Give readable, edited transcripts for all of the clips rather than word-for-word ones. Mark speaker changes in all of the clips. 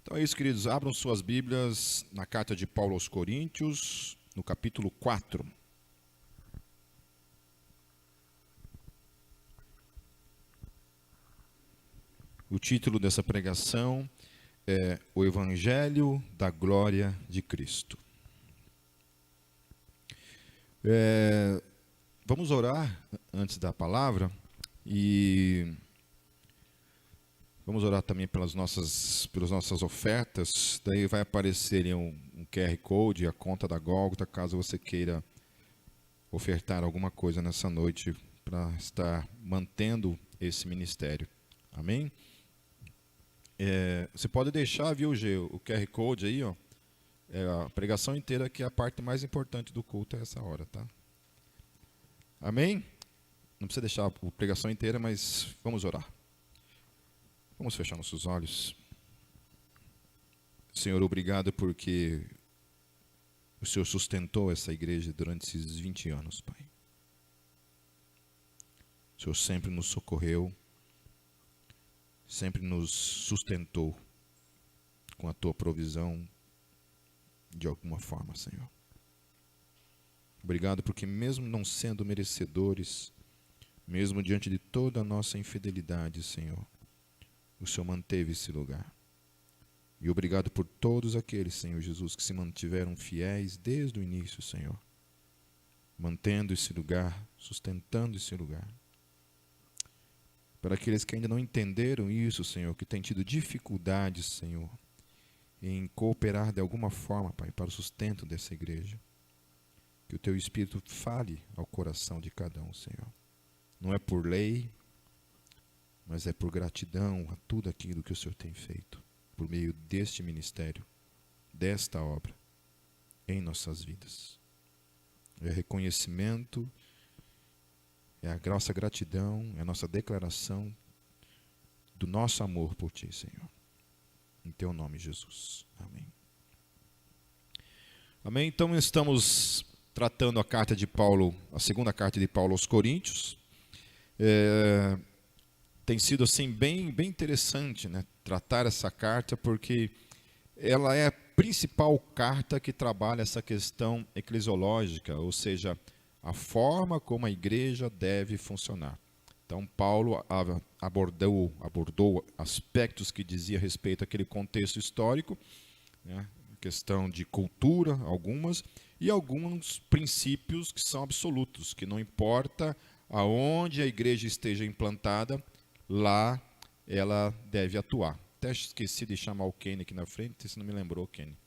Speaker 1: Então é isso, queridos. Abram suas Bíblias na carta de Paulo aos Coríntios, no capítulo 4. O título dessa pregação é O Evangelho da Glória de Cristo. Vamos orar antes da palavra e vamos orar também pelas nossas ofertas. Daí vai aparecer um QR Code, a conta da Gólgota, caso você queira ofertar alguma coisa nessa noite para estar mantendo esse ministério. Amém? Você pode deixar, viu, G, o QR Code aí, ó. A pregação inteira, que é a parte mais importante do culto, é essa hora, tá? Amém? Não precisa deixar a pregação inteira, mas vamos orar. Vamos fechar nossos olhos. Senhor, obrigado porque o Senhor sustentou essa igreja durante esses 20 anos, Pai. O Senhor sempre nos socorreu, sempre nos sustentou com a Tua provisão de alguma forma, Senhor. Obrigado porque mesmo não sendo merecedores, mesmo diante de toda a nossa infidelidade, Senhor, o Senhor manteve esse lugar. E obrigado por todos aqueles, Senhor Jesus, que se mantiveram fiéis desde o início, Senhor, mantendo esse lugar, sustentando esse lugar. Para aqueles que ainda não entenderam isso, Senhor, que têm tido dificuldades, Senhor, em cooperar de alguma forma, Pai, para o sustento dessa igreja. Que o Teu Espírito fale ao coração de cada um, Senhor. Não é por lei, mas é por gratidão a tudo aquilo que o Senhor tem feito, por meio deste ministério, desta obra, em nossas vidas. É reconhecimento, é a nossa gratidão, é a nossa declaração do nosso amor por Ti, Senhor. Em Teu nome, Jesus. Amém. Amém? Então estamos tratando a carta de Paulo, a segunda carta de Paulo aos Coríntios. Tem sido assim bem interessante, né, tratar essa carta, porque ela é a principal carta que trabalha essa questão eclesiológica, ou seja, a forma como a igreja deve funcionar. Então, Paulo abordou aspectos que dizia respeito àquele contexto histórico, né, questão de cultura, algumas, e alguns princípios que são absolutos, que não importa aonde a igreja esteja implantada, lá ela deve atuar. Até esqueci de chamar o Kenny aqui na frente, você não me lembrou, Kenny.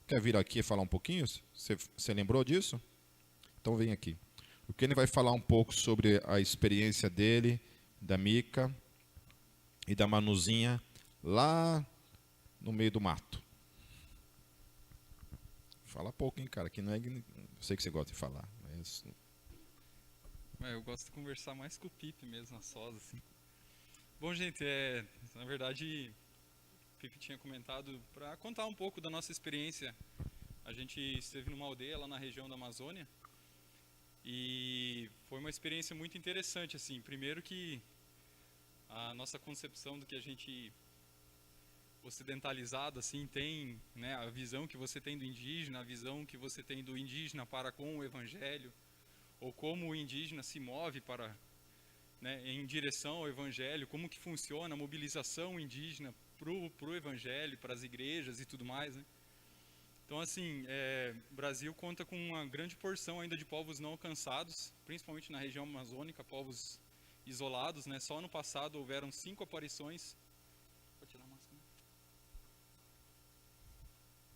Speaker 1: Quer vir aqui e falar um pouquinho? Você lembrou disso? Então vem aqui. O Kenny vai falar um pouco sobre a experiência dele, da Mica e da Manuzinha, lá no meio do mato. Fala pouco, hein, cara, que não é... Eu sei que você gosta de falar. Mas...
Speaker 2: Eu gosto de conversar mais com o Pipe mesmo, a sós, assim. Bom, gente, na verdade, o Pipe tinha comentado para contar um pouco da nossa experiência. A gente esteve numa aldeia lá na região da Amazônia e foi uma experiência muito interessante, assim. Primeiro que a nossa concepção do que a gente ocidentalizado assim tem, né, a visão que você tem do indígena, a visão que você tem do indígena para com o evangelho, ou como o indígena se move para, né, em direção ao evangelho, como que funciona a mobilização indígena pro evangelho, para as igrejas e tudo mais, né? Então, assim, o Brasil conta com uma grande porção ainda de povos não alcançados, principalmente na região amazônica, povos isolados, né? Só no passado houveram 5 aparições. Pode tirar a máscara?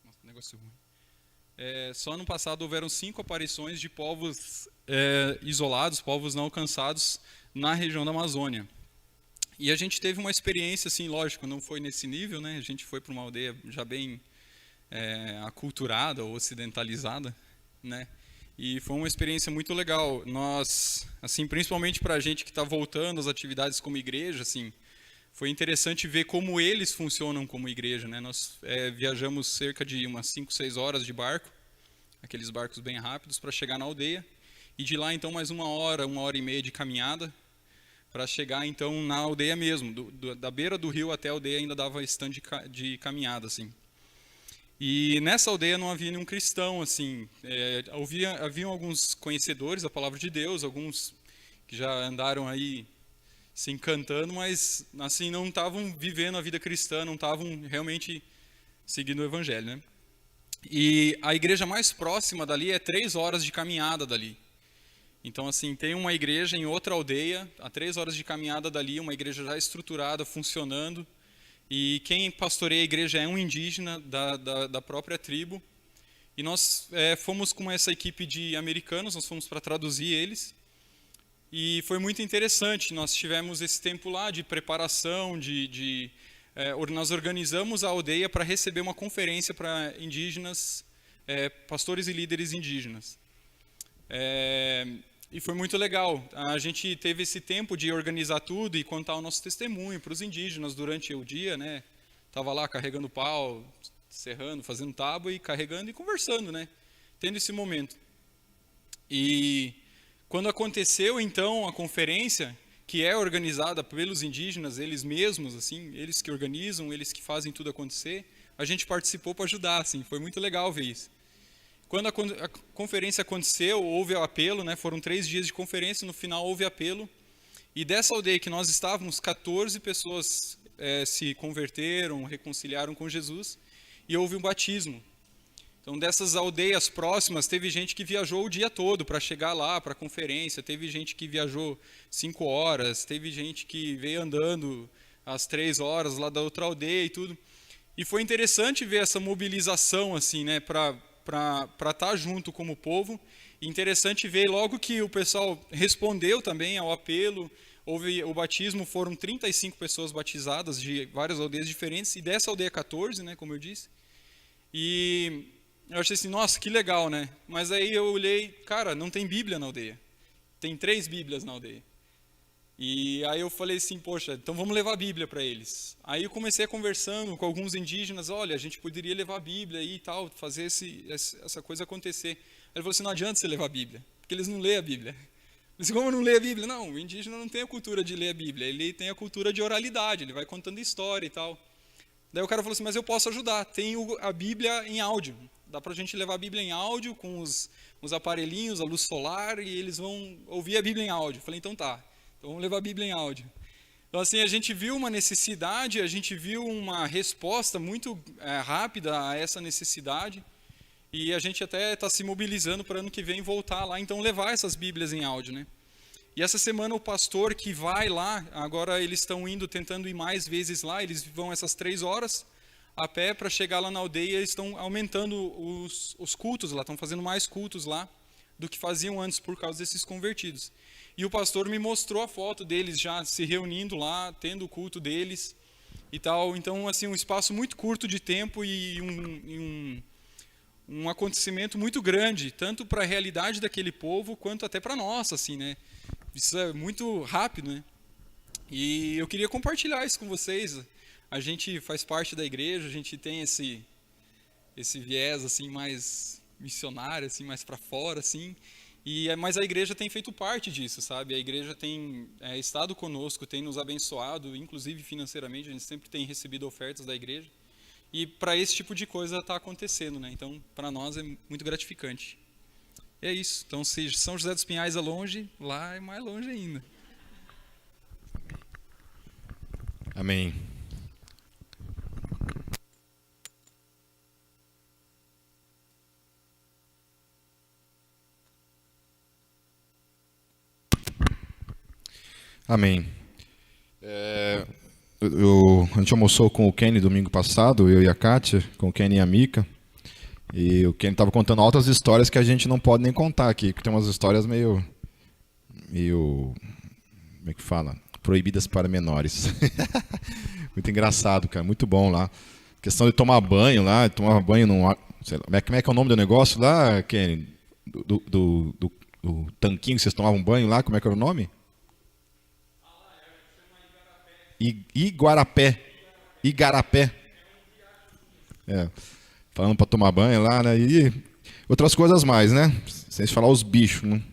Speaker 2: Nossa, negócio ruim. Só no passado houveram 5 aparições de povos isolados, povos não alcançados na região da Amazônia. E a gente teve uma experiência, assim, lógico, não foi nesse nível, né? A gente foi para uma aldeia já bem aculturada ou ocidentalizada, né? E foi uma experiência muito legal. Nós, assim, principalmente para a gente que está voltando às atividades como igreja, assim, foi interessante ver como eles funcionam como igreja, né? Nós viajamos cerca de umas 5, 6 horas de barco, aqueles barcos bem rápidos, para chegar na aldeia. E de lá, então, mais 1 hora, 1 hora e meia de caminhada para chegar então na aldeia mesmo, da beira do rio até a aldeia ainda dava stand de caminhada assim. E nessa aldeia não havia nenhum cristão assim, haviam alguns conhecedores da palavra de Deus, alguns que já andaram aí se encantando, mas assim não estavam vivendo a vida cristã, não estavam realmente seguindo o evangelho, né? E a igreja mais próxima dali é 3 horas de caminhada dali. Então, assim, tem uma igreja em outra aldeia, a 3 horas de caminhada dali, uma igreja já estruturada, funcionando. E quem pastoreia a igreja é um indígena da própria tribo. E nós fomos com essa equipe de americanos, nós fomos para traduzir eles. E foi muito interessante, nós tivemos esse tempo lá de preparação, nós organizamos a aldeia para receber uma conferência para indígenas, pastores e líderes indígenas. E foi muito legal. A gente teve esse tempo de organizar tudo e contar o nosso testemunho para os indígenas durante o dia, né? Tava lá carregando pau, serrando, fazendo tábua e carregando e conversando, né? Tendo esse momento. E quando aconteceu então a conferência, que é organizada pelos indígenas, eles mesmos, assim, eles que organizam, eles que fazem tudo acontecer, a gente participou para ajudar, assim, foi muito legal ver isso. Quando a conferência aconteceu, houve o apelo, né? Foram 3 dias de conferência, no final houve apelo. E dessa aldeia que nós estávamos, 14 pessoas se converteram, reconciliaram com Jesus, e houve um batismo. Então, dessas aldeias próximas, teve gente que viajou o dia todo para chegar lá, para a conferência, teve gente que viajou 5 horas, teve gente que veio andando às 3 horas lá da outra aldeia e tudo. E foi interessante ver essa mobilização, assim, né, para estar junto como povo. E interessante ver logo que o pessoal respondeu também ao apelo, houve o batismo, foram 35 pessoas batizadas de várias aldeias diferentes, e dessa aldeia 14, né, como eu disse. E eu achei assim, nossa, que legal, né? Mas aí eu olhei, cara, não tem Bíblia na aldeia. Tem 3 Bíblias na aldeia. E aí eu falei assim, poxa, então vamos levar a Bíblia para eles. Aí eu comecei conversando com alguns indígenas, olha, a gente poderia levar a Bíblia aí e tal, fazer essa coisa acontecer. Aí ele falou assim, não adianta você levar a Bíblia, porque eles não lêem a Bíblia. Eu disse, como não lê a Bíblia? Não, o indígena não tem a cultura de ler a Bíblia, ele tem a cultura de oralidade, ele vai contando história e tal. Daí o cara falou assim, mas eu posso ajudar, tem a Bíblia em áudio, dá pra gente levar a Bíblia em áudio com os aparelhinhos, a luz solar, e eles vão ouvir a Bíblia em áudio. Eu falei, então tá. Então, vamos levar a Bíblia em áudio. Então, assim, a gente viu uma necessidade, a gente viu uma resposta muito rápida a essa necessidade, e a gente até está se mobilizando para ano que vem voltar lá, então levar essas Bíblias em áudio, né? E essa semana o pastor que vai lá, agora eles estão tentando ir mais vezes lá, eles vão essas 3 horas a pé para chegar lá na aldeia, eles estão aumentando os cultos lá, estão fazendo mais cultos lá do que faziam antes por causa desses convertidos. E o pastor me mostrou a foto deles já se reunindo lá, tendo o culto deles e tal. Então, assim, um espaço muito curto de tempo e um acontecimento muito grande, tanto para a realidade daquele povo, quanto até para nós, assim, né? Isso é muito rápido, né? E eu queria compartilhar isso com vocês. A gente faz parte da igreja, a gente tem esse viés, assim, mais missionário, assim, mais para fora, assim. Mas a igreja tem feito parte disso, sabe? A igreja tem estado conosco, tem nos abençoado, inclusive financeiramente, a gente sempre tem recebido ofertas da igreja. E para esse tipo de coisa está acontecendo, né? Então, para nós é muito gratificante. E é isso. Então, se São José dos Pinhais é longe, lá é mais longe ainda.
Speaker 1: Amém. Amém. A gente almoçou com o Kenny domingo passado, eu e a Kátia, com o Kenny e a Mika. E o Kenny estava contando altas histórias que a gente não pode nem contar aqui, porque tem umas histórias meio como é que fala? Proibidas para menores. Muito engraçado, cara, muito bom lá. Questão de tomar banho lá, tomar banho num... Sei lá, como é que é o nome do negócio lá, Kenny? Do tanquinho que vocês tomavam banho lá, como é que era o nome? Igarapé. Falando para tomar banho lá, né? E outras coisas mais, né? Sem falar os bichos, né?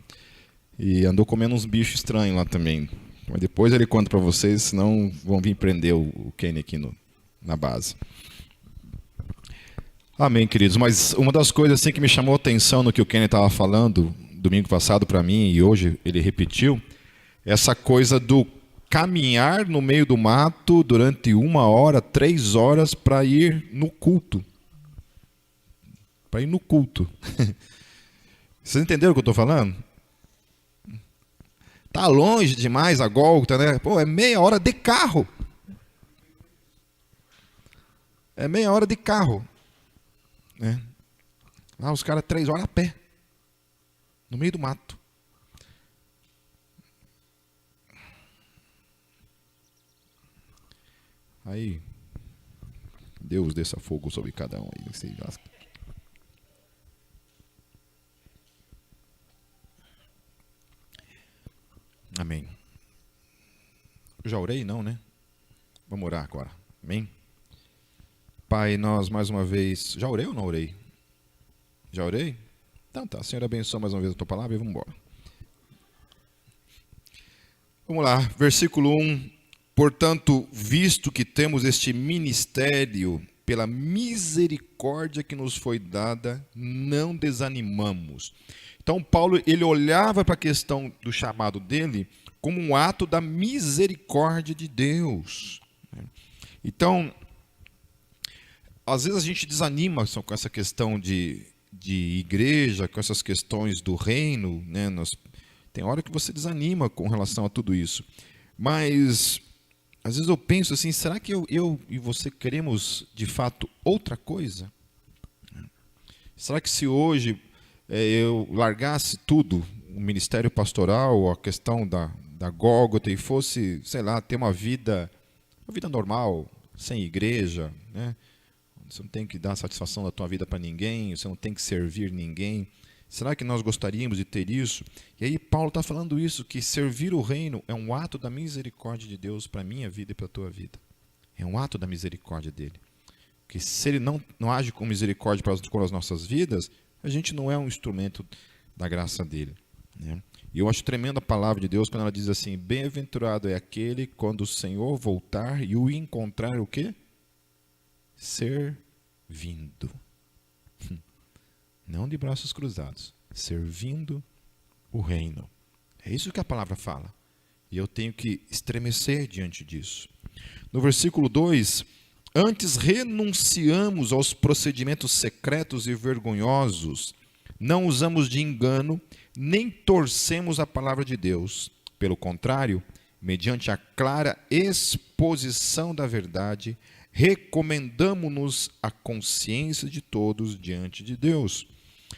Speaker 1: E andou comendo uns bichos estranhos lá também. Mas depois ele conta para vocês, senão vão vir prender o Kenny aqui na base. Amém, queridos. Mas uma das coisas assim que me chamou a atenção no que o Kenny estava falando domingo passado para mim e hoje ele repetiu, essa coisa do caminhar no meio do mato durante 1 hora, 3 horas para ir no culto. Para ir no culto. Vocês entenderam o que eu estou falando? Tá longe demais a Gólgota, né? Pô, é meia hora de carro. É meia hora de carro. Né? Lá os caras 3 horas a pé. No meio do mato. Aí, Deus desça fogo sobre cada um aí. Amém. Já orei? Não, né? Vamos orar agora. Amém? Pai, nós mais uma vez... Já orei ou não orei? Já orei? Então tá, Senhor abençoa mais uma vez a tua palavra e vamos embora. Vamos lá, versículo 1. Portanto, visto que temos este ministério, pela misericórdia que nos foi dada, não desanimamos. Então, Paulo, ele olhava para a questão do chamado dele como um ato da misericórdia de Deus. Então, às vezes a gente desanima com essa questão de igreja, com essas questões do reino, né? Tem hora que você desanima com relação a tudo isso. Mas, às vezes eu penso assim, será que eu e você queremos, de fato, outra coisa? Será que se hoje eu largasse tudo, o ministério pastoral, a questão da Gólgota, e fosse, sei lá, ter uma vida normal, sem igreja, né? Você não tem que dar satisfação da tua vida para ninguém, você não tem que servir ninguém. Será que nós gostaríamos de ter isso? E aí Paulo está falando isso, que servir o reino é um ato da misericórdia de Deus para a minha vida e para a tua vida. É um ato da misericórdia dele. Porque se ele não age com misericórdia com as nossas vidas, a gente não é um instrumento da graça dele. Né? E eu acho tremenda a palavra de Deus quando ela diz assim, bem-aventurado é aquele quando o Senhor voltar e o encontrar o quê? Servindo. Não de braços cruzados. Servindo o reino. É isso que a palavra fala. E eu tenho que estremecer diante disso. No versículo 2, antes renunciamos aos procedimentos secretos e vergonhosos, não usamos de engano, nem torcemos a palavra de Deus. Pelo contrário, mediante a clara exposição da verdade, recomendamo-nos a consciência de todos diante de Deus.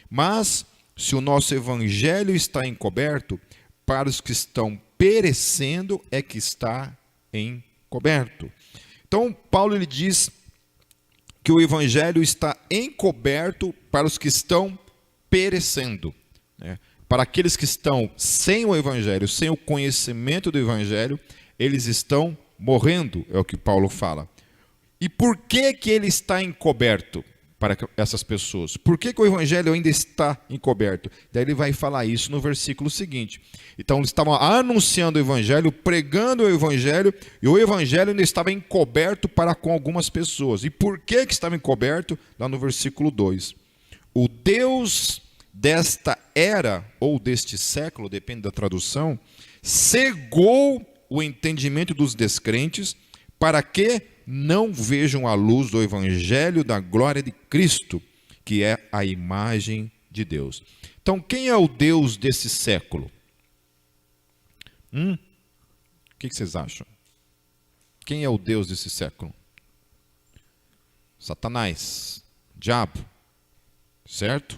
Speaker 1: Mas, se o nosso evangelho está encoberto, para os que estão perecendo é que está encoberto. Então, Paulo ele diz que o evangelho está encoberto para os que estão perecendo. Né? Para aqueles que estão sem o evangelho, sem o conhecimento do evangelho, eles estão morrendo, é o que Paulo fala. E por que ele está encoberto para essas pessoas? Por que o evangelho ainda está encoberto? Daí ele vai falar isso no versículo seguinte. Então eles estavam anunciando o evangelho, pregando o evangelho, e o evangelho ainda estava encoberto para com algumas pessoas. E por que estava encoberto? Lá no versículo 2. O Deus desta era, ou deste século, depende da tradução, cegou o entendimento dos descrentes para que não vejam a luz do evangelho da glória de Cristo, que é a imagem de Deus. Então, quem é o Deus desse século? O que vocês acham? Quem é o Deus desse século? Satanás, diabo, certo?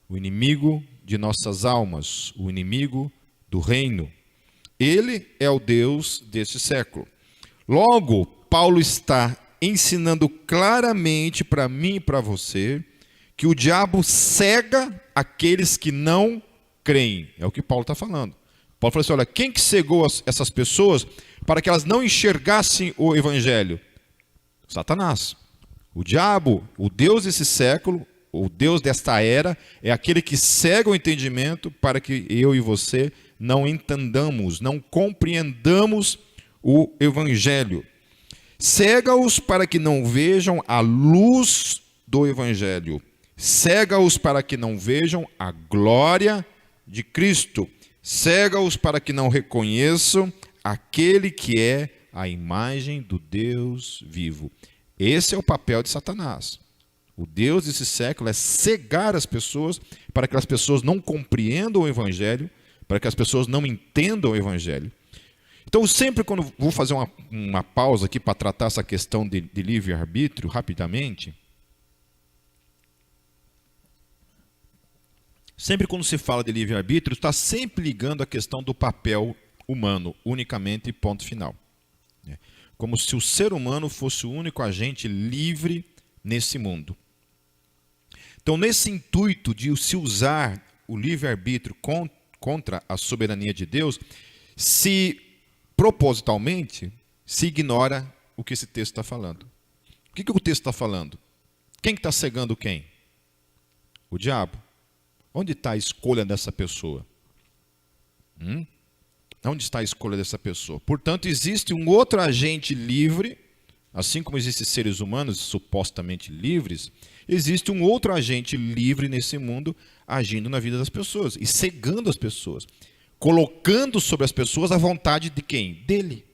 Speaker 1: O inimigo de nossas almas, o inimigo do reino. Ele é o Deus desse século. Logo, Paulo está ensinando claramente para mim e para você que o diabo cega aqueles que não creem. É o que Paulo está falando. Paulo falou assim, olha, quem que cegou essas pessoas para que elas não enxergassem o evangelho? Satanás. O diabo, o Deus desse século, O Deus desta era é aquele que cega o entendimento para que eu e você não entendamos, não compreendamos o Evangelho. Cega-os para que não vejam a luz do Evangelho. Cega-os para que não vejam a glória de Cristo. Cega-os para que não reconheçam aquele que é a imagem do Deus vivo. Esse é o papel de Satanás. O Deus desse século é cegar as pessoas para que as pessoas não compreendam o Evangelho, para que as pessoas não entendam o Evangelho. Então, sempre quando vou fazer uma pausa aqui para tratar essa questão de livre-arbítrio, rapidamente, sempre quando se fala de livre-arbítrio, está sempre ligando a questão do papel humano, unicamente, ponto final. Como se o ser humano fosse o único agente livre nesse mundo. Então, nesse intuito de se usar o livre-arbítrio contra a soberania de Deus, se propositalmente se ignora o que esse texto está falando. O que o texto está falando? Quem está cegando quem? O diabo. Onde está a escolha dessa pessoa? Onde está a escolha dessa pessoa? Portanto, existe um outro agente livre, assim como existem seres humanos supostamente livres, existe um outro agente livre nesse mundo agindo na vida das pessoas e cegando as pessoas, colocando sobre as pessoas a vontade de quem? Dele.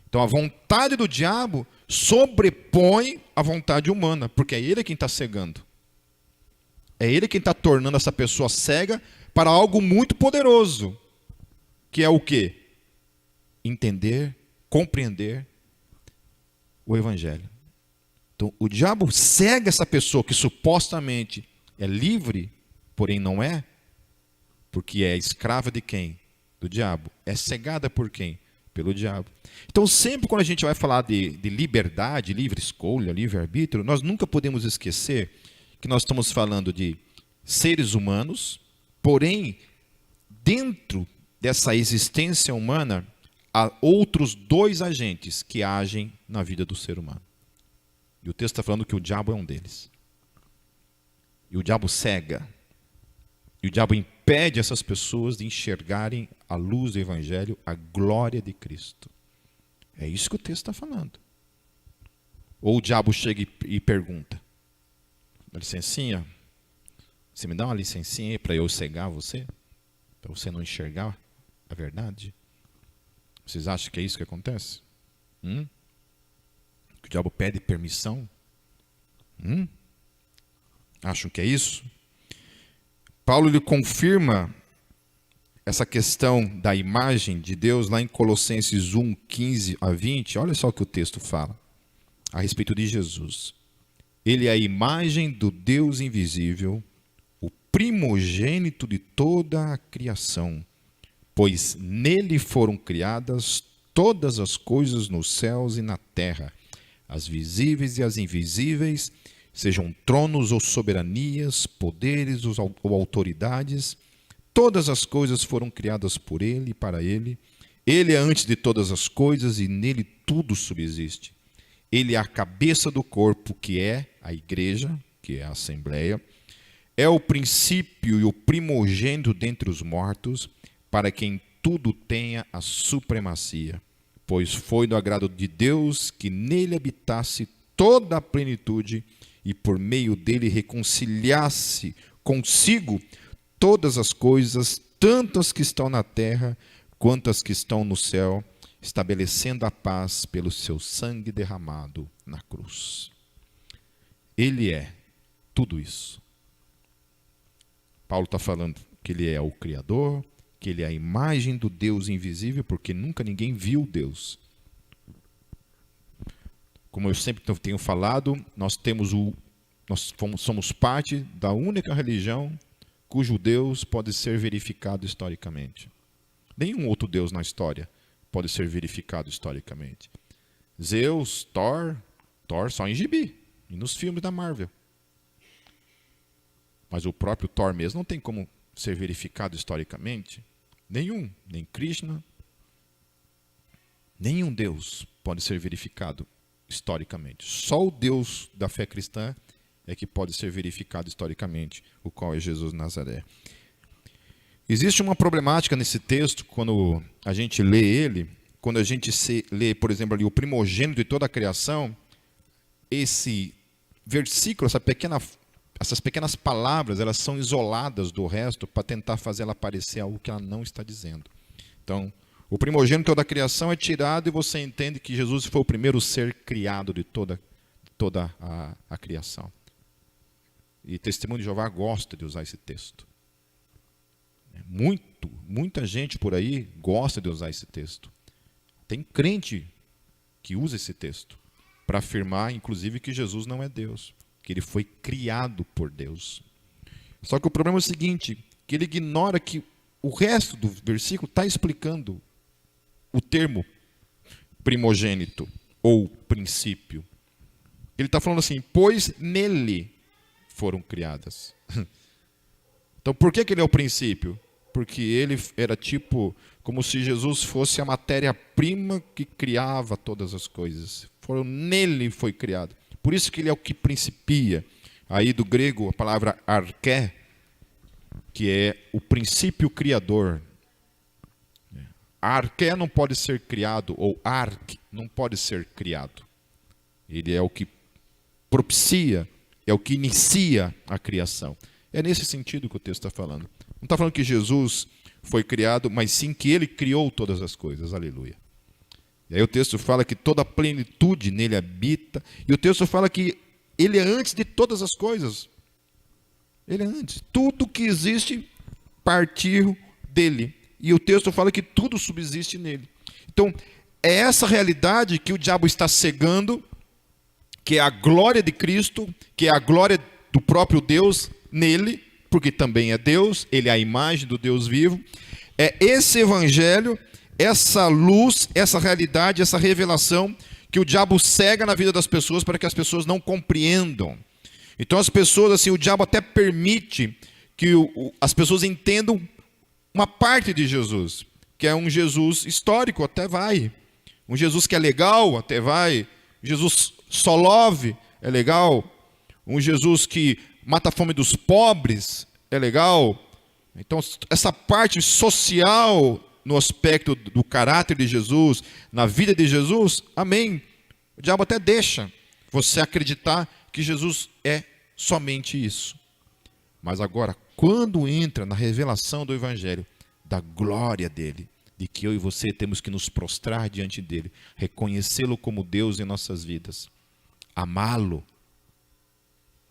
Speaker 1: Então a vontade do diabo sobrepõe a vontade humana, porque é ele quem está cegando. É ele quem está tornando essa pessoa cega para algo muito poderoso, que é o quê? Entender, compreender o Evangelho. Então o diabo cega essa pessoa que supostamente é livre, porém não é, porque é escrava de quem? Do diabo. É cegada por quem? Pelo diabo. Então, sempre quando a gente vai falar de liberdade, livre escolha, livre-arbítrio, nós nunca podemos esquecer que nós estamos falando de seres humanos, porém, dentro dessa existência humana, há outros dois agentes que agem na vida do ser humano. E o texto está falando que o diabo é um deles. E o diabo cega. E o diabo impede essas pessoas de enxergarem a luz do Evangelho, a glória de Cristo. É isso que o texto está falando. Ou o diabo chega e pergunta: licencinha, você me dá uma licencinha aí para eu cegar você? Para você não enxergar a verdade? Vocês acham que é isso que acontece? Que o diabo pede permissão? Acham que é isso? Paulo lhe confirma essa questão da imagem de Deus lá em Colossenses 1, 15 a 20. Olha só o que o texto fala a respeito de Jesus. Ele é a imagem do Deus invisível, o primogênito de toda a criação, pois nele foram criadas todas as coisas nos céus e na terra, as visíveis e as invisíveis, sejam tronos ou soberanias, poderes ou autoridades, todas as coisas foram criadas por ele e para ele. Ele é antes de todas as coisas e nele tudo subsiste. Ele é a cabeça do corpo, que é a igreja, que é a assembleia. É o princípio e o primogênito dentre os mortos, para quem tudo tenha a supremacia. Pois foi do agrado de Deus que nele habitasse toda a plenitude e por meio dele reconciliasse consigo todas as coisas, tanto as que estão na terra quanto as que estão no céu, estabelecendo a paz pelo seu sangue derramado na cruz. Ele é tudo isso. Paulo está falando que ele é o Criador, que ele é a imagem do Deus invisível, porque nunca ninguém viu Deus. Como eu sempre tenho falado, nós somos parte da única religião cujo Deus pode ser verificado historicamente. Nenhum outro Deus na história pode ser verificado historicamente. Zeus, Thor só em gibi e nos filmes da Marvel. Mas o próprio Thor mesmo não tem como ser verificado historicamente. Nenhum, nem Krishna, nenhum Deus pode ser verificado historicamente. Só o Deus da fé cristã é que pode ser verificado historicamente, o qual é Jesus de Nazaré. Existe uma problemática nesse texto, quando a gente lê ele, quando a gente lê, por exemplo, ali o primogênito de toda a criação, esse versículo, essas pequenas palavras, elas são isoladas do resto para tentar fazer ela parecer algo que ela não está dizendo. Então, o primogênito de toda a criação é tirado e você entende que Jesus foi o primeiro ser criado de toda a criação. E Testemunho de Jeová gosta de usar esse texto. Muita gente por aí gosta de usar esse texto. Tem crente que usa esse texto para afirmar, inclusive, que Jesus não é Deus, que ele foi criado por Deus. Só que o problema é o seguinte, que ele ignora que o resto do versículo está explicando o termo primogênito ou princípio. Ele está falando assim, pois nele foram criadas. Então, por que ele é o princípio? Porque ele era como se Jesus fosse a matéria-prima que criava todas as coisas. Nele foi criado. Por isso que ele é o que principia. Aí do grego a palavra arché, que é o princípio criador. Arché não pode ser criado, ou arque não pode ser criado. Ele é o que propicia, é o que inicia a criação. É nesse sentido que o texto está falando. Não está falando que Jesus foi criado, mas sim que ele criou todas as coisas. Aleluia. E aí o texto fala que toda a plenitude nele habita. E o texto fala que ele é antes de todas as coisas. Ele é antes. Tudo que existe partiu dele. E o texto fala que tudo subsiste nele. Então, é essa realidade que o diabo está cegando, que é a glória de Cristo, que é a glória do próprio Deus nele, porque também é Deus, ele é a imagem do Deus vivo. É esse evangelho, essa luz, essa realidade, essa revelação que o diabo cega na vida das pessoas para que as pessoas não compreendam. Então as pessoas, assim, o diabo até permite que as pessoas entendam uma parte de Jesus, que é um Jesus histórico, até vai. Um Jesus que é legal, até vai. Jesus só love, é legal. Um Jesus que mata a fome dos pobres, é legal. Então, essa parte social no aspecto do caráter de Jesus, na vida de Jesus, amém. O diabo até deixa você acreditar que Jesus é somente isso. Mas agora, quando entra na revelação do Evangelho, da glória dele, de que eu e você temos que nos prostrar diante dele, reconhecê-lo como Deus em nossas vidas, amá-lo,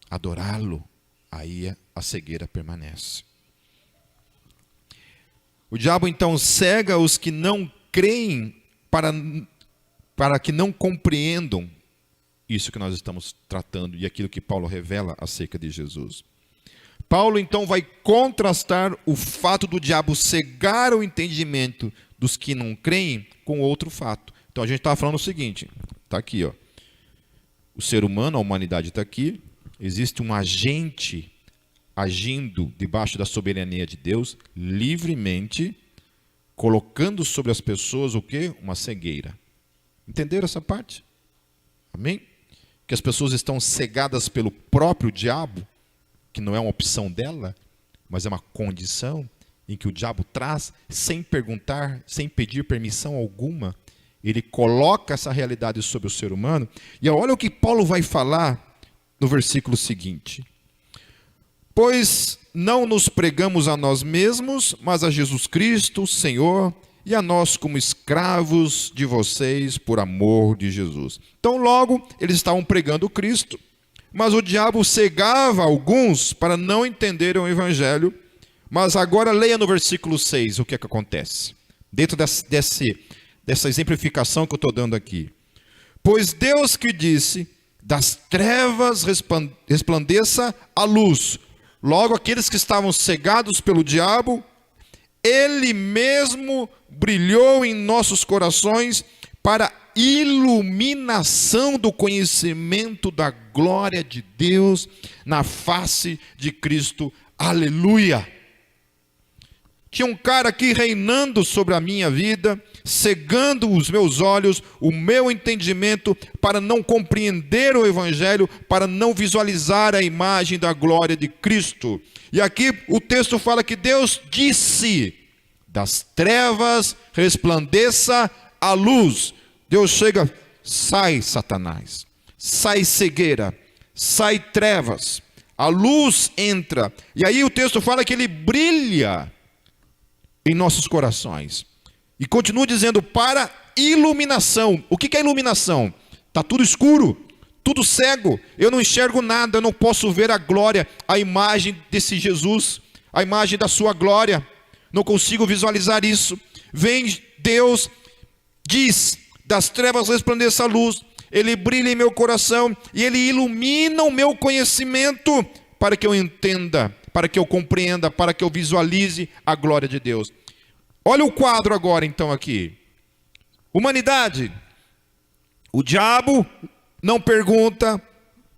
Speaker 1: adorá-lo, aí a cegueira permanece. O diabo então cega os que não creem para que não compreendam isso que nós estamos tratando e aquilo que Paulo revela acerca de Jesus. Paulo então vai contrastar o fato do diabo cegar o entendimento dos que não creem com outro fato. Então a gente estava falando o seguinte, está aqui, ó. O ser humano, a humanidade está aqui, existe um agente agindo debaixo da soberania de Deus, livremente, colocando sobre as pessoas o quê? Uma cegueira. Entenderam essa parte? Amém? Que as pessoas estão cegadas pelo próprio diabo, que não é uma opção dela, mas é uma condição em que o diabo traz, sem perguntar, sem pedir permissão alguma, ele coloca essa realidade sobre o ser humano. E olha o que Paulo vai falar no versículo seguinte. Pois não nos pregamos a nós mesmos, mas a Jesus Cristo, Senhor, e a nós como escravos de vocês por amor de Jesus. Então logo eles estavam pregando Cristo, mas o diabo cegava alguns para não entenderem o Evangelho. Mas agora leia no versículo 6 o que é que acontece. Dentro dessa exemplificação que eu estou dando aqui. Pois Deus que disse, das trevas resplandeça a luz. Logo aqueles que estavam cegados pelo diabo, Ele mesmo brilhou em nossos corações para iluminação do conhecimento da glória de Deus na face de Cristo. Aleluia! tinha um cara aqui reinando sobre a minha vida, cegando os meus olhos, o meu entendimento, para não compreender o Evangelho, para não visualizar a imagem da glória de Cristo. E aqui o texto fala que Deus disse: das trevas resplandeça a luz. Deus chega, sai Satanás, sai cegueira, sai trevas, a luz entra. E aí o texto fala que ele brilha em nossos corações. E continua dizendo, para iluminação. O que é iluminação? Está tudo escuro, tudo cego, eu não enxergo nada, eu não posso ver a glória, a imagem desse Jesus, a imagem da sua glória, não consigo visualizar isso. Vem Deus, diz, das trevas resplandeça a luz, ele brilha em meu coração, e ele ilumina o meu conhecimento, para que eu entenda, para que eu compreenda, para que eu visualize a glória de Deus. Olha o quadro agora então aqui. Humanidade, o diabo não pergunta,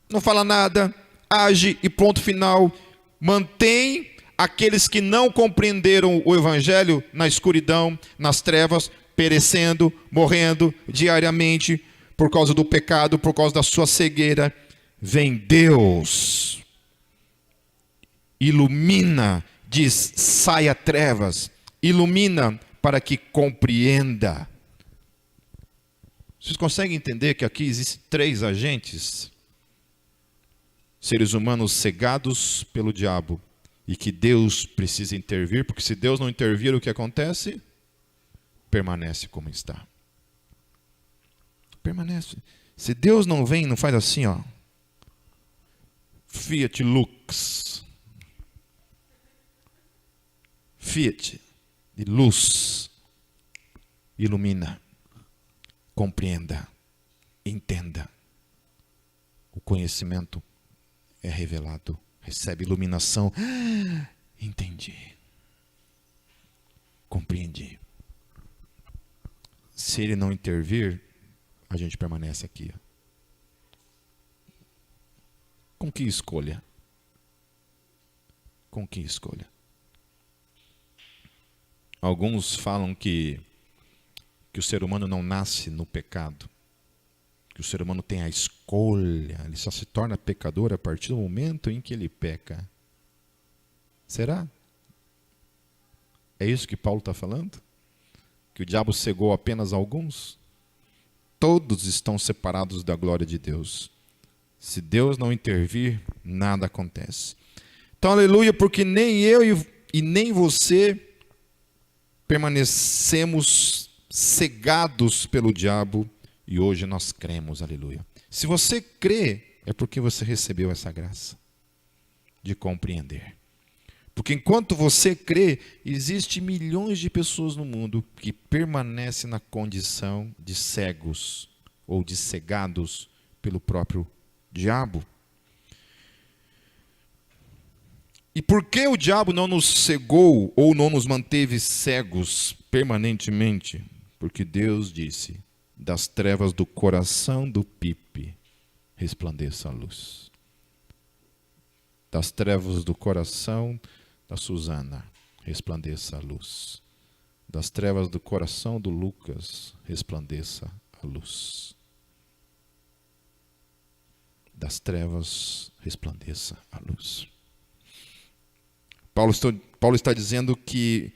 Speaker 1: não fala nada, age e ponto final. Mantém aqueles que não compreenderam o Evangelho na escuridão, nas trevas, perecendo, morrendo diariamente por causa do pecado, por causa da sua cegueira. Vem Deus, ilumina, diz, saia trevas, ilumina para que compreenda. Vocês conseguem entender que aqui existem 3 agentes? Seres humanos cegados pelo diabo, e que Deus precisa intervir, porque se Deus não intervir, o que acontece? Permanece como está. Permanece. Se Deus não vem, não faz assim, ó. Fiat Lux. Fiat, de luz, ilumina, compreenda, entenda. O conhecimento é revelado, recebe iluminação. Entendi, compreendi. Se ele não intervir, a gente permanece aqui. Com que escolha? Com que escolha? Alguns falam que o ser humano não nasce no pecado, que o ser humano tem a escolha, ele só se torna pecador a partir do momento em que ele peca. Será? É isso que Paulo está falando? Que o diabo cegou apenas alguns? Todos estão separados da glória de Deus. Se Deus não intervir, nada acontece. Então, aleluia, porque nem eu e nem você permanecemos cegados pelo diabo, e hoje nós cremos, aleluia. Se você crê, é porque você recebeu essa graça de compreender. Porque enquanto você crê, existe milhões de pessoas no mundo que permanecem na condição de cegos ou de cegados pelo próprio diabo. E por que o diabo não nos cegou ou não nos manteve cegos permanentemente? Porque Deus disse, das trevas do coração do Pipe resplandeça a luz. Das trevas do coração da Suzana resplandeça a luz. Das trevas do coração do Lucas resplandeça a luz. Das trevas resplandeça a luz. Paulo está dizendo que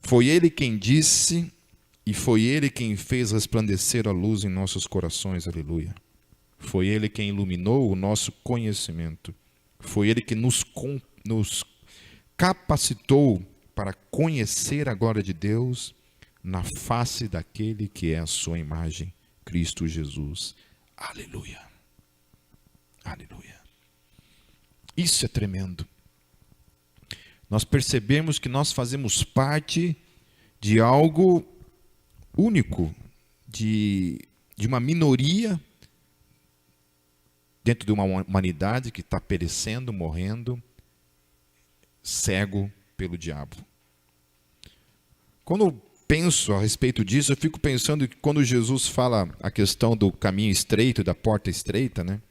Speaker 1: foi ele quem disse e foi ele quem fez resplandecer a luz em nossos corações, aleluia. Foi ele quem iluminou o nosso conhecimento. Foi ele que nos capacitou para conhecer a glória de Deus na face daquele que é a sua imagem, Cristo Jesus. Aleluia. Aleluia. Isso é tremendo. Nós percebemos que nós fazemos parte de algo único, de uma minoria dentro de uma humanidade que está perecendo, morrendo, cego pelo diabo. Quando eu penso a respeito disso, eu fico pensando que quando Jesus fala a questão do caminho estreito, da porta estreita, né?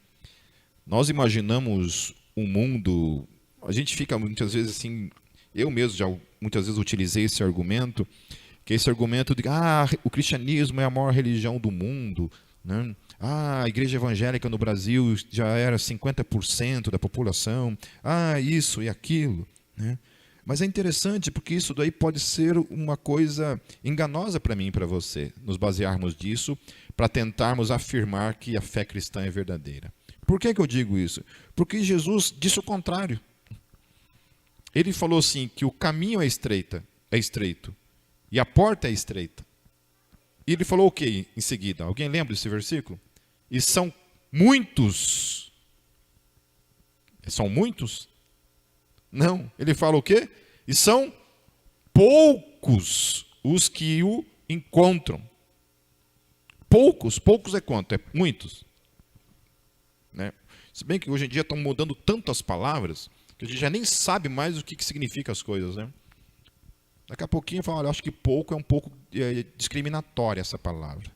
Speaker 1: Nós imaginamos um mundo, a gente fica muitas vezes assim, Eu mesmo já muitas vezes utilizei esse argumento, que é esse argumento de o cristianismo é a maior religião do mundo, né? A igreja evangélica no Brasil já era 50% da população, isso e aquilo, né? Mas é interessante porque isso daí pode ser uma coisa enganosa para mim e para você, nos basearmos disso para tentarmos afirmar que a fé cristã é verdadeira. Por que eu digo isso? Porque Jesus disse o contrário. Ele falou assim, que o caminho é estreito, e a porta é estreita. E ele falou o que em seguida? Alguém lembra desse versículo? E são muitos. São muitos? Não. Ele fala o quê? E são poucos os que o encontram. Poucos é quanto? É muitos. Né? Se bem que hoje em dia estão mudando tanto as palavras, que a gente já nem sabe mais o que significa as coisas, né? Daqui a pouquinho eu falo, acho que pouco é um pouco discriminatória essa palavra.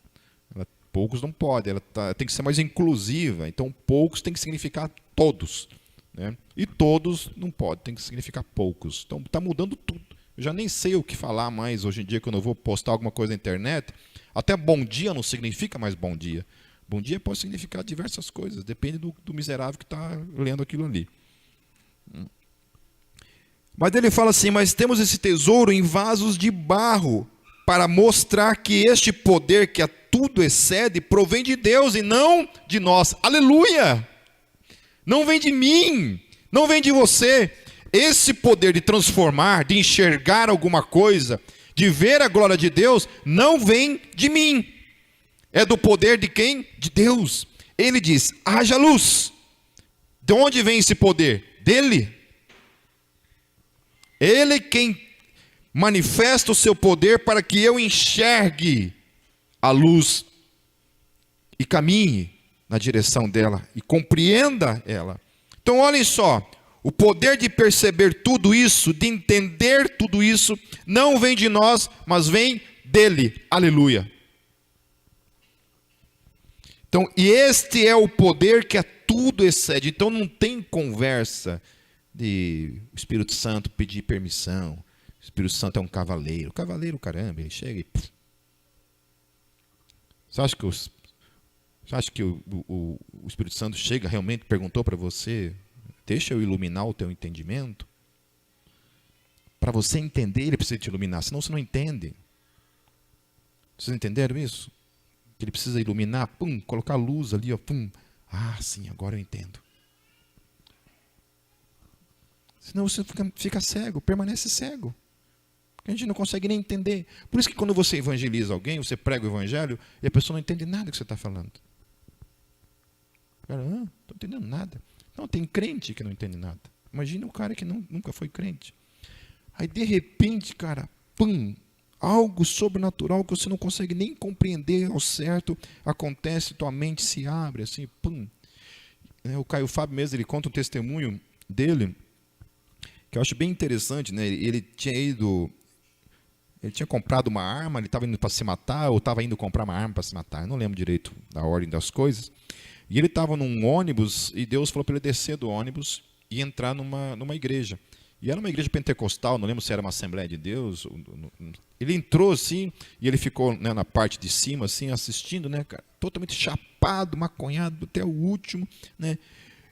Speaker 1: Poucos não pode, ela tem que ser mais inclusiva. Então, poucos tem que significar todos, né? E todos não pode, tem que significar poucos. Então, está mudando tudo. Eu já nem sei o que falar mais hoje em dia, quando eu vou postar alguma coisa na internet. Até bom dia não significa mais bom dia. Bom dia pode significar diversas coisas, depende do miserável que está lendo aquilo ali. Mas ele fala assim, mas temos esse tesouro em vasos de barro, para mostrar que este poder que a tudo excede, provém de Deus e não de nós. Aleluia! Não vem de mim, não vem de você. Esse poder de transformar, de enxergar alguma coisa, de ver a glória de Deus, não vem de mim. É do poder de quem? De Deus. Ele diz, haja luz. De onde vem esse poder? Dele. Ele quem manifesta o seu poder para que eu enxergue a luz e caminhe na direção dela e compreenda ela. Então olhem só, o poder de perceber tudo isso, de entender tudo isso, não vem de nós, mas vem dele. Aleluia. Então, e este é o poder que a tudo excede. Então não tem conversa de o Espírito Santo pedir permissão. O Espírito Santo é um cavaleiro. Cavaleiro, caramba, ele chega e... Você acha que o Espírito Santo chega realmente, perguntou para você, deixa eu iluminar o teu entendimento? Para você entender, ele precisa te iluminar, senão você não entende. Vocês entenderam isso? Que ele precisa iluminar, colocar luz ali, sim, agora eu entendo. Senão você fica cego, permanece cego. A gente não consegue nem entender. Por isso que quando você evangeliza alguém, você prega o evangelho, e a pessoa não entende nada que você está falando. Cara, não estou entendendo nada. Não, tem crente que não entende nada. Imagina o cara que nunca foi crente. Aí de repente, cara, algo sobrenatural que você não consegue nem compreender ao certo, acontece, tua mente se abre, assim, O Caio Fábio mesmo, ele conta um testemunho dele, que eu acho bem interessante, né? Ele tinha comprado uma arma, ele estava indo para se matar, ou estava indo comprar uma arma para se matar, eu não lembro direito da ordem das coisas. E ele estava num ônibus, e Deus falou para ele descer do ônibus e entrar numa igreja. E era uma igreja pentecostal, não lembro se era uma Assembleia de Deus. Ele entrou assim, e ele ficou, né, na parte de cima, assim, assistindo, né, cara, totalmente chapado, maconhado até o último, né?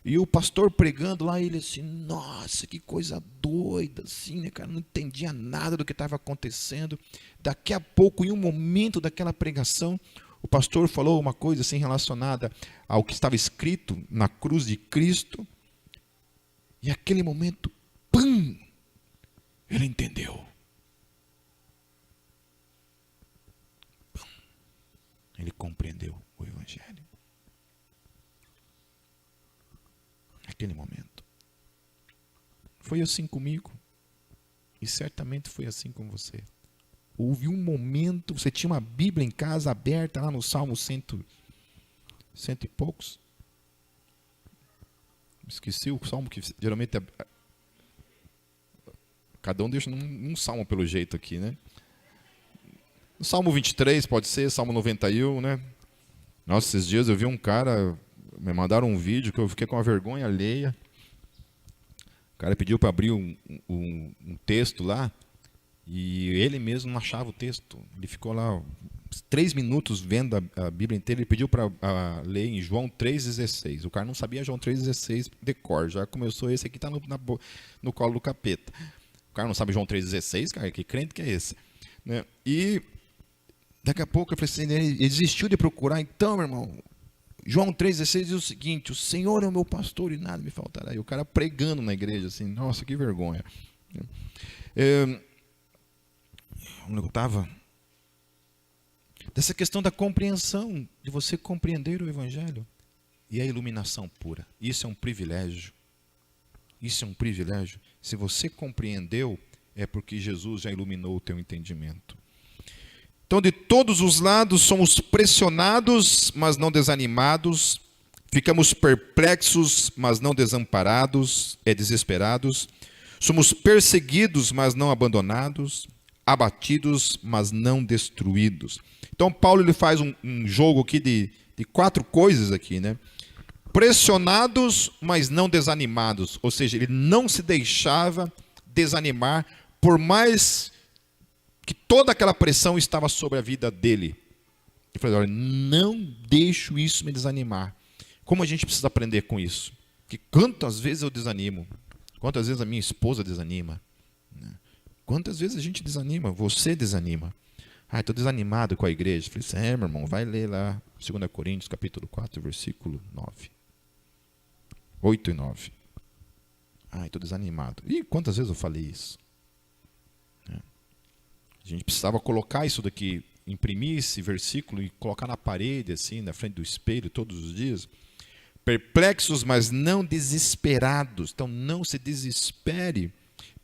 Speaker 1: E o pastor pregando lá, ele assim, nossa, que coisa doida, assim, né, cara? Não entendia nada do que estava acontecendo. Daqui a pouco, em um momento daquela pregação, o pastor falou uma coisa assim relacionada ao que estava escrito na cruz de Cristo. E aquele momento, ele entendeu. Ele compreendeu o evangelho. Naquele momento. Foi assim comigo. E certamente foi assim com você. Houve um momento, você tinha uma Bíblia em casa aberta lá no Salmo 100 e poucos. Esqueci o salmo que geralmente cada um deixa num salmo pelo jeito aqui, né? O Salmo 23 pode ser, Salmo 91, né? Nossa, esses dias eu vi um cara, me mandaram um vídeo que eu fiquei com uma vergonha alheia. O cara pediu para abrir um texto lá, e ele mesmo não achava o texto. Ele ficou lá 3 minutos vendo a Bíblia inteira. Ele pediu para ler em João 3,16. O cara não sabia João 3,16 de cor. Já começou, esse aqui está no colo do capeta. O cara não sabe João 3,16, cara, que crente que é esse? Né? E daqui a pouco eu falei assim, ele desistiu de procurar. Então, meu irmão, João 3,16 diz o seguinte: o Senhor é o meu pastor e nada me faltará. E o cara pregando na igreja, assim, nossa, que vergonha. Onde eu estava? Dessa questão da compreensão, de você compreender o Evangelho e a iluminação pura. Isso é um privilégio. Isso é um privilégio. Se você compreendeu, é porque Jesus já iluminou o teu entendimento. Então, de todos os lados, somos pressionados, mas não desanimados. Ficamos perplexos, mas não desamparados, desesperados. Somos perseguidos, mas não abandonados. Abatidos, mas não destruídos. Então, Paulo ele faz um jogo aqui de 4 coisas aqui, né? Pressionados, mas não desanimados. Ou seja, ele não se deixava desanimar, por mais que toda aquela pressão estava sobre a vida dele. Ele falou, olha, não deixo isso me desanimar. Como a gente precisa aprender com isso? Que quantas vezes eu desanimo? Quantas vezes a minha esposa desanima? Quantas vezes a gente desanima? Você desanima. Estou desanimado com a igreja. Eu falei assim, meu irmão, vai ler lá 2 Coríntios, capítulo 4, versículo 9. 8 e 9. Estou desanimado. E quantas vezes eu falei isso? A gente precisava colocar isso daqui, imprimir esse versículo e colocar na parede, assim, na frente do espelho, todos os dias. Perplexos, mas não desesperados. Então, não se desespere.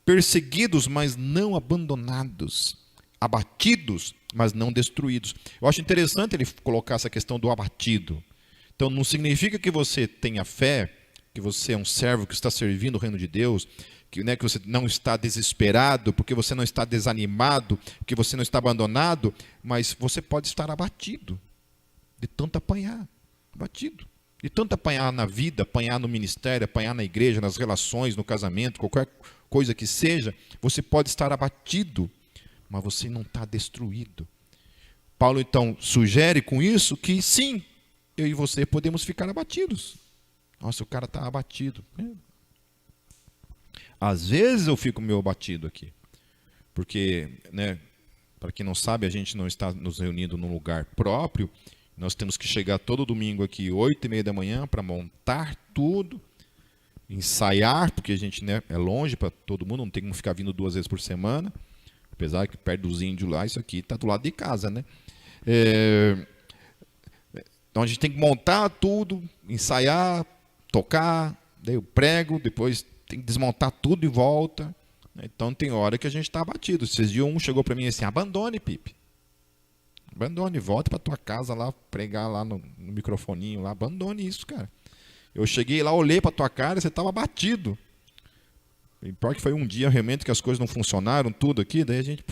Speaker 1: Perseguidos, mas não abandonados. Abatidos, mas não destruídos. Eu acho interessante ele colocar essa questão do abatido. Então, não significa que você tenha fé, que você é um servo que está servindo o reino de Deus, que você não está desesperado, porque você não está desanimado, que você não está abandonado, mas você pode estar abatido de tanto apanhar. Abatido. De tanto apanhar na vida, apanhar no ministério, apanhar na igreja, nas relações, no casamento, qualquer coisa que seja, você pode estar abatido, mas você não está destruído. Paulo, então, sugere com isso que, sim, eu e você podemos ficar abatidos. Nossa, o cara está abatido. Às vezes eu fico meio abatido aqui, porque, para quem não sabe, a gente não está nos reunindo num lugar próprio, nós temos que chegar todo domingo aqui, 8h30 da manhã, para montar tudo, ensaiar, porque a gente é longe para todo mundo, não tem como ficar vindo 2 vezes por semana, apesar que perto dos índios lá, isso aqui está do lado de casa, né? Então a gente tem que montar tudo, ensaiar, tocar, daí eu prego, depois tem que desmontar tudo e volta. Então tem hora que a gente está abatido. Esses dias um chegou para mim assim, abandone, Pipe. Abandone, volte para tua casa lá, pregar lá no microfoninho lá, abandone isso, cara. Eu cheguei lá, olhei para tua cara, você estava abatido. E pior que foi um dia realmente que as coisas não funcionaram, tudo aqui, daí a gente,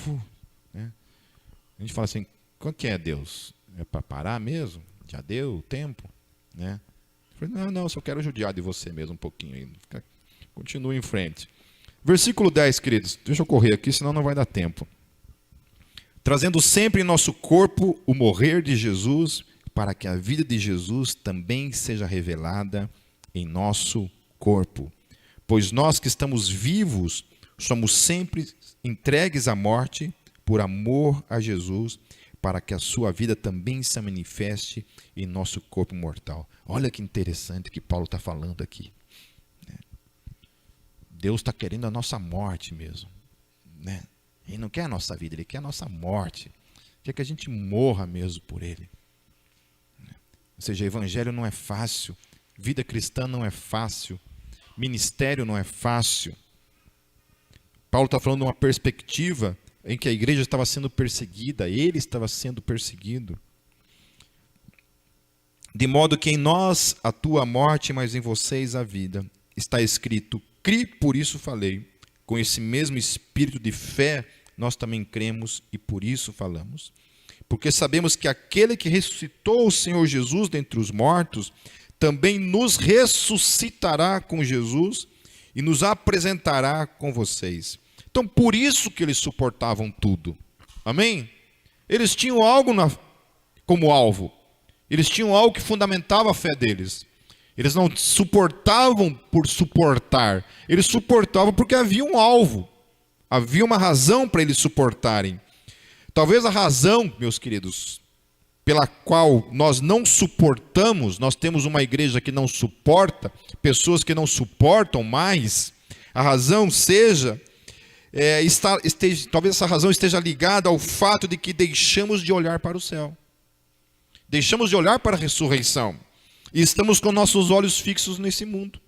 Speaker 1: a gente fala assim, qual que é Deus? É para parar mesmo? Já deu o tempo? Eu falei, não, só quero judiar de você mesmo um pouquinho aí. Continua em frente. Versículo 10, queridos. Deixa eu correr aqui, senão não vai dar tempo. Trazendo sempre em nosso corpo o morrer de Jesus, para que a vida de Jesus também seja revelada em nosso corpo. Pois nós que estamos vivos, somos sempre entregues à morte por amor a Jesus, para que a sua vida também se manifeste em nosso corpo mortal. Olha que interessante que Paulo está falando aqui. Deus está querendo a nossa morte mesmo. Ele não quer a nossa vida, Ele quer a nossa morte. Quer que a gente morra mesmo por Ele. Ou seja, evangelho não é fácil, vida cristã não é fácil, ministério não é fácil. Paulo está falando de uma perspectiva em que a igreja estava sendo perseguida, ele estava sendo perseguido. De modo que em nós atua a morte, mas em vocês a vida. Está escrito, cri, por isso falei. Com esse mesmo espírito de fé, nós também cremos e por isso falamos. Porque sabemos que aquele que ressuscitou o Senhor Jesus dentre os mortos, também nos ressuscitará com Jesus e nos apresentará com vocês. Então, por isso que eles suportavam tudo. Amém? Eles tinham algo como alvo. Eles tinham algo que fundamentava a fé deles. Eles não suportavam por suportar. Eles suportavam porque havia um alvo. Havia uma razão para eles suportarem. Talvez a razão, meus queridos, pela qual nós não suportamos, nós temos uma igreja que não suporta, pessoas que não suportam mais, a razão talvez essa razão esteja ligada ao fato de que deixamos de olhar para o céu. Deixamos de olhar para a ressurreição. E estamos com nossos olhos fixos nesse mundo.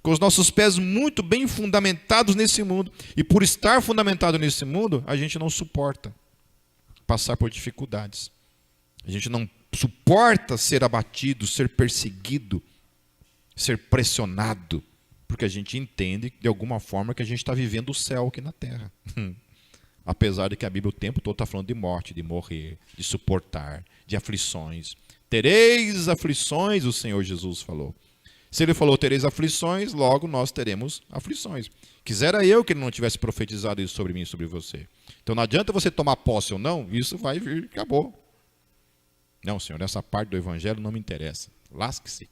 Speaker 1: Com os nossos pés muito bem fundamentados nesse mundo. E por estar fundamentado nesse mundo, a gente não suporta passar por dificuldades. A gente não suporta ser abatido, ser perseguido, ser pressionado. Porque a gente entende, de alguma forma, que a gente está vivendo o céu aqui na terra. Apesar de que a Bíblia o tempo todo está falando de morte, de morrer, de suportar, de aflições. Tereis aflições, o Senhor Jesus falou. Se ele falou tereis aflições, logo nós teremos aflições. Quisera eu que ele não tivesse profetizado isso sobre mim e sobre você. Então não adianta você tomar posse ou não, isso vai vir, acabou. Não, Senhor, essa parte do evangelho não me interessa. Lasque-se.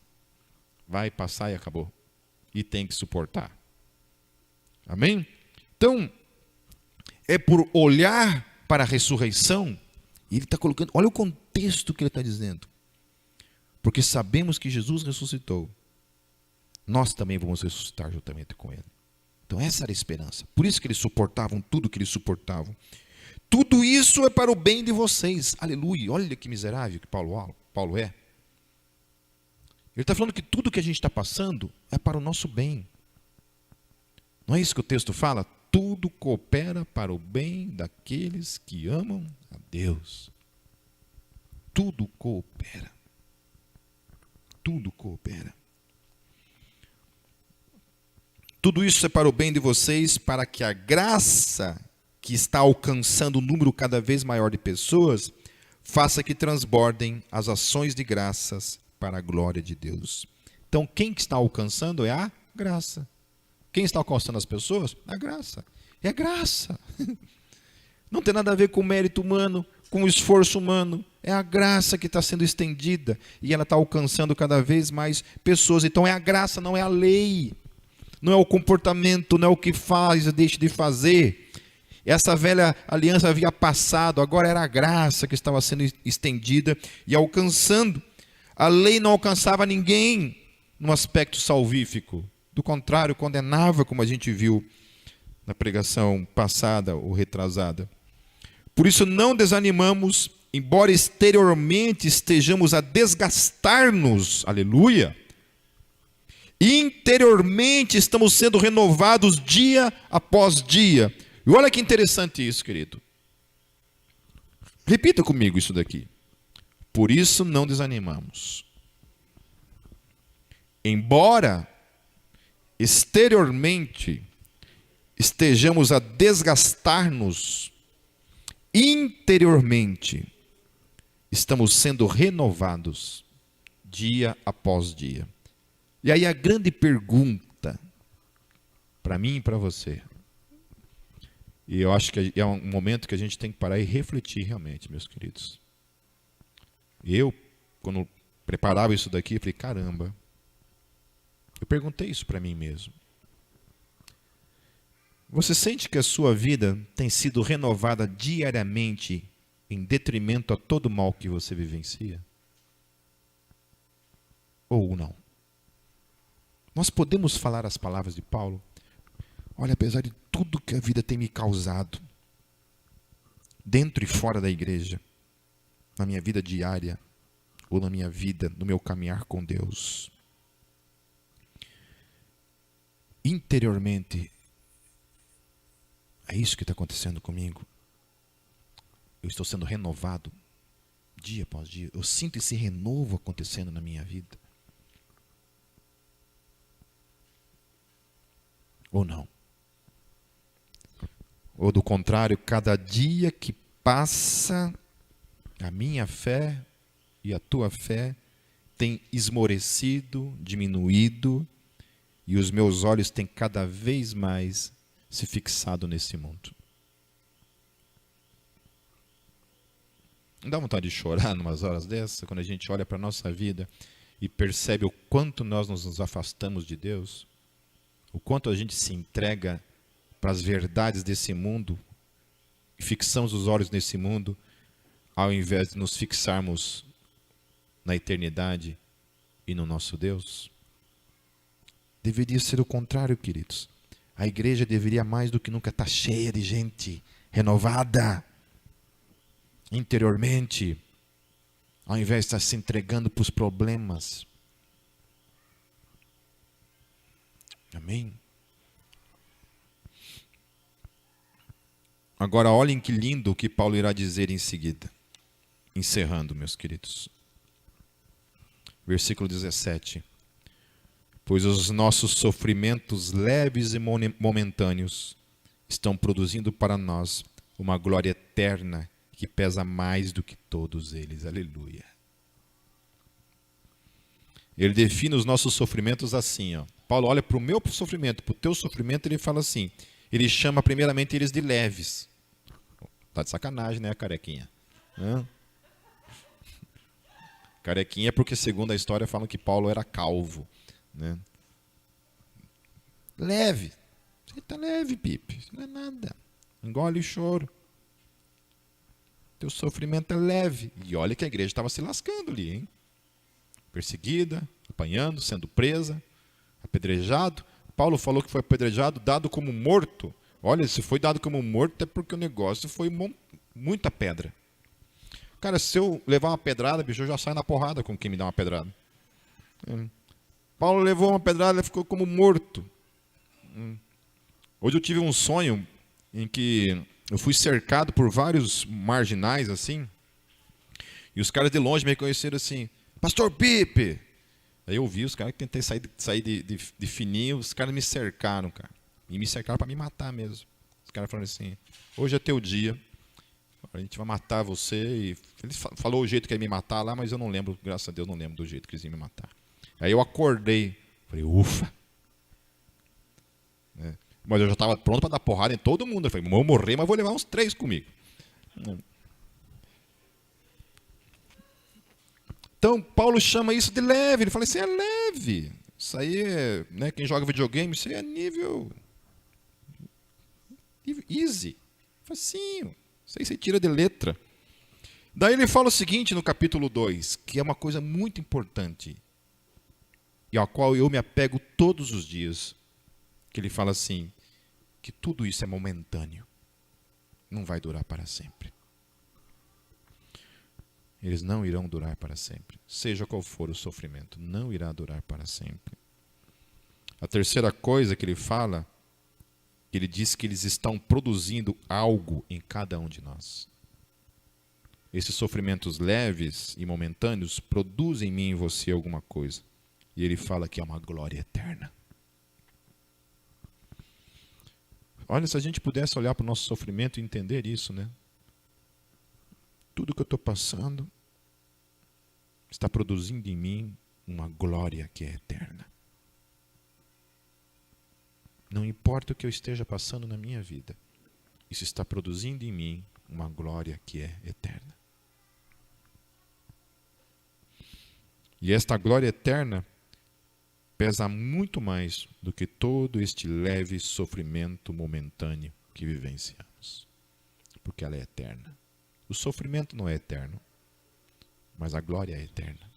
Speaker 1: Vai passar e acabou. E tem que suportar. Amém? Então, é por olhar para a ressurreição, e ele está colocando, olha o contexto que ele está dizendo. Porque sabemos que Jesus ressuscitou. Nós também vamos ressuscitar juntamente com ele. Então essa era a esperança. Por isso que eles suportavam tudo que eles suportavam. Tudo isso é para o bem de vocês. Aleluia. Olha que miserável que Paulo é. Ele está falando que tudo que a gente está passando é para o nosso bem. Não é isso que o texto fala? Tudo coopera para o bem daqueles que amam a Deus. Tudo coopera. Tudo coopera. Tudo isso é para o bem de vocês, para que a graça que está alcançando um número cada vez maior de pessoas, faça que transbordem as ações de graças para a glória de Deus. Então, quem que está alcançando é a graça. Quem está alcançando as pessoas? A graça. É a graça. Não tem nada a ver com mérito humano, com esforço humano. É a graça que está sendo estendida e ela está alcançando cada vez mais pessoas. Então, é a graça, não é a lei. Não é o comportamento, não é o que faz ou deixa de fazer. Essa velha aliança havia passado, agora era a graça que estava sendo estendida e alcançando. A lei não alcançava ninguém no aspecto salvífico. Do contrário, condenava, como a gente viu na pregação passada ou retrasada. Por isso não desanimamos, embora exteriormente estejamos a desgastar-nos. Aleluia! Interiormente estamos sendo renovados dia após dia. E olha que interessante isso, querido. Repita comigo isso daqui. Por isso não desanimamos. Embora exteriormente estejamos a desgastar-nos, interiormente estamos sendo renovados dia após dia. E aí a grande pergunta para mim e para você, e eu acho que é um momento que a gente tem que parar e refletir realmente, meus queridos. Eu, quando preparava isso daqui, falei, caramba, eu perguntei isso para mim mesmo. Você sente que a sua vida tem sido renovada diariamente em detrimento a todo o mal que você vivencia? Ou não? Nós podemos falar as palavras de Paulo? Olha, apesar de tudo que a vida tem me causado, dentro e fora da igreja, na minha vida diária, ou na minha vida, no meu caminhar com Deus, interiormente, é isso que está acontecendo comigo. Eu estou sendo renovado dia após dia. Eu sinto esse renovo acontecendo na minha vida. Ou não? Ou do contrário, cada dia que passa, a minha fé e a tua fé tem esmorecido, diminuído, e os meus olhos têm cada vez mais se fixado nesse mundo. Não dá vontade de chorar numas horas dessas, quando a gente olha para a nossa vida e percebe o quanto nós nos afastamos de Deus, o quanto a gente se entrega para as verdades desse mundo e fixamos os olhos nesse mundo, ao invés de nos fixarmos na eternidade e no nosso Deus? Deveria ser o contrário, queridos. A igreja deveria mais do que nunca estar cheia de gente renovada interiormente, ao invés de estar se entregando para os problemas. Amém? Agora olhem que lindo o que Paulo irá dizer em seguida, encerrando, meus queridos. Versículo 17. Pois os nossos sofrimentos leves e momentâneos estão produzindo para nós uma glória eterna que pesa mais do que todos eles. Aleluia. Ele define os nossos sofrimentos assim, ó. Paulo olha para o meu sofrimento, para o teu sofrimento, ele fala assim, ele chama primeiramente eles de leves. Tá de sacanagem, né, carequinha? Hã? Carequinha porque, segundo a história, falam que Paulo era calvo, né? Leve. Você está leve, Pipe. Isso não é nada. Engole o choro. Teu sofrimento é leve. E olha que a igreja estava se lascando ali, hein? Perseguida, apanhando, sendo presa, apedrejado. Paulo falou que foi apedrejado, dado como morto. Olha, se foi dado como morto é porque o negócio foi muita pedra. Cara, se eu levar uma pedrada, bicho, eu já saio na porrada com quem me dá uma pedrada. Paulo levou uma pedrada e ficou como morto. Hoje eu tive um sonho em que eu fui cercado por vários marginais, assim, e os caras de longe me reconheceram assim, Pastor Pipe! Aí eu vi os caras que tentei sair de fininho, os caras me cercaram, cara. E me cercaram para me matar mesmo. Os caras falaram assim, hoje é teu dia, a gente vai matar você. E ele falou o jeito que ia me matar lá, mas eu não lembro, graças a Deus, não lembro do jeito que eles iam me matar. Aí eu acordei, falei, ufa! Mas eu já estava pronto para dar porrada em todo mundo. Eu falei, vou morrer, mas vou levar uns 3 comigo. Então, Paulo chama isso de leve. Ele fala assim, é leve. Isso aí é, né, quem joga videogame, isso aí é nível easy. Facinho. Isso aí você tira de letra. Daí ele fala o seguinte no capítulo 2, que é uma coisa muito importante, e ao qual eu me apego todos os dias, que ele fala assim, que tudo isso é momentâneo, não vai durar para sempre. Eles não irão durar para sempre. Seja qual for o sofrimento, não irá durar para sempre. A terceira coisa que ele fala, ele diz que eles estão produzindo algo em cada um de nós. Esses sofrimentos leves e momentâneos produzem em mim e em você alguma coisa. E ele fala que é uma glória eterna. Olha, se a gente pudesse olhar para o nosso sofrimento e entender isso, né? Tudo que eu estou passando está produzindo em mim uma glória que é eterna. Não importa o que eu esteja passando na minha vida, isso está produzindo em mim uma glória que é eterna. E esta glória eterna pesa muito mais do que todo este leve sofrimento momentâneo que vivenciamos. Porque ela é eterna. O sofrimento não é eterno, mas a glória é eterna.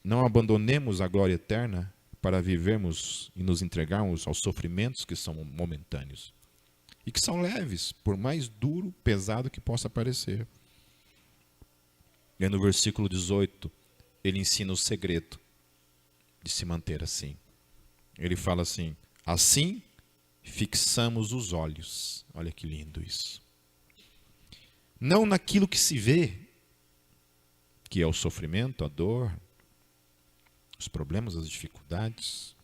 Speaker 1: Não abandonemos a glória eterna para vivermos e nos entregarmos aos sofrimentos que são momentâneos. E que são leves, por mais duro, pesado que possa parecer. E no versículo 18, ele ensina o segredo de se manter assim. Ele fala assim, assim fixamos os olhos. Olha que lindo isso. Não naquilo que se vê, que é o sofrimento, a dor, os problemas, as dificuldades,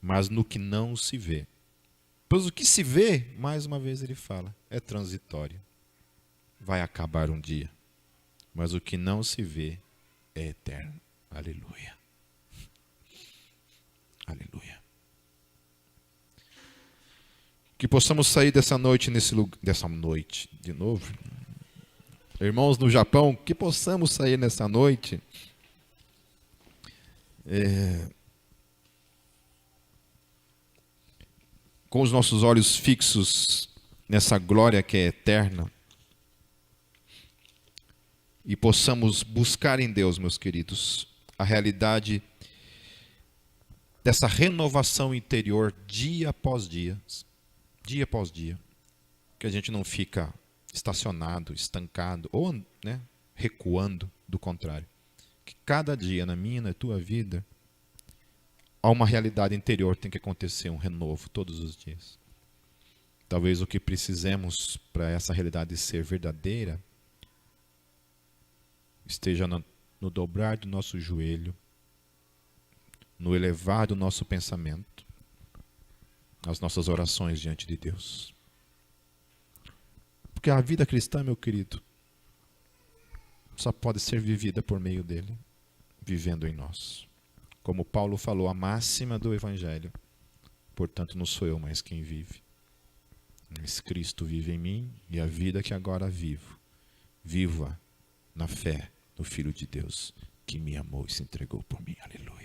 Speaker 1: mas no que não se vê. Pois o que se vê, mais uma vez ele fala, é transitório. Vai acabar um dia. Mas o que não se vê é eterno. Aleluia. Aleluia. Que possamos sair dessa noite dessa noite, de novo. Irmãos no Japão, que possamos sair nessa noite com os nossos olhos fixos nessa glória que é eterna. E possamos buscar em Deus, meus queridos, a realidade dessa renovação interior dia após dia. Dia após dia. Que a gente não fica estacionado, estancado, ou recuando, do contrário. Que cada dia, na minha e na tua vida, há uma realidade interior, tem que acontecer um renovo todos os dias. Talvez o que precisemos para essa realidade ser verdadeira esteja no dobrar do nosso joelho, no elevar do nosso pensamento, nas nossas orações diante de Deus. Porque a vida cristã, meu querido, só pode ser vivida por meio dele, vivendo em nós. Como Paulo falou, a máxima do Evangelho: portanto, não sou eu mais quem vive, mas Cristo vive em mim, e a vida que agora vivo, vivo-a na fé no Filho de Deus, que me amou e se entregou por mim. Aleluia.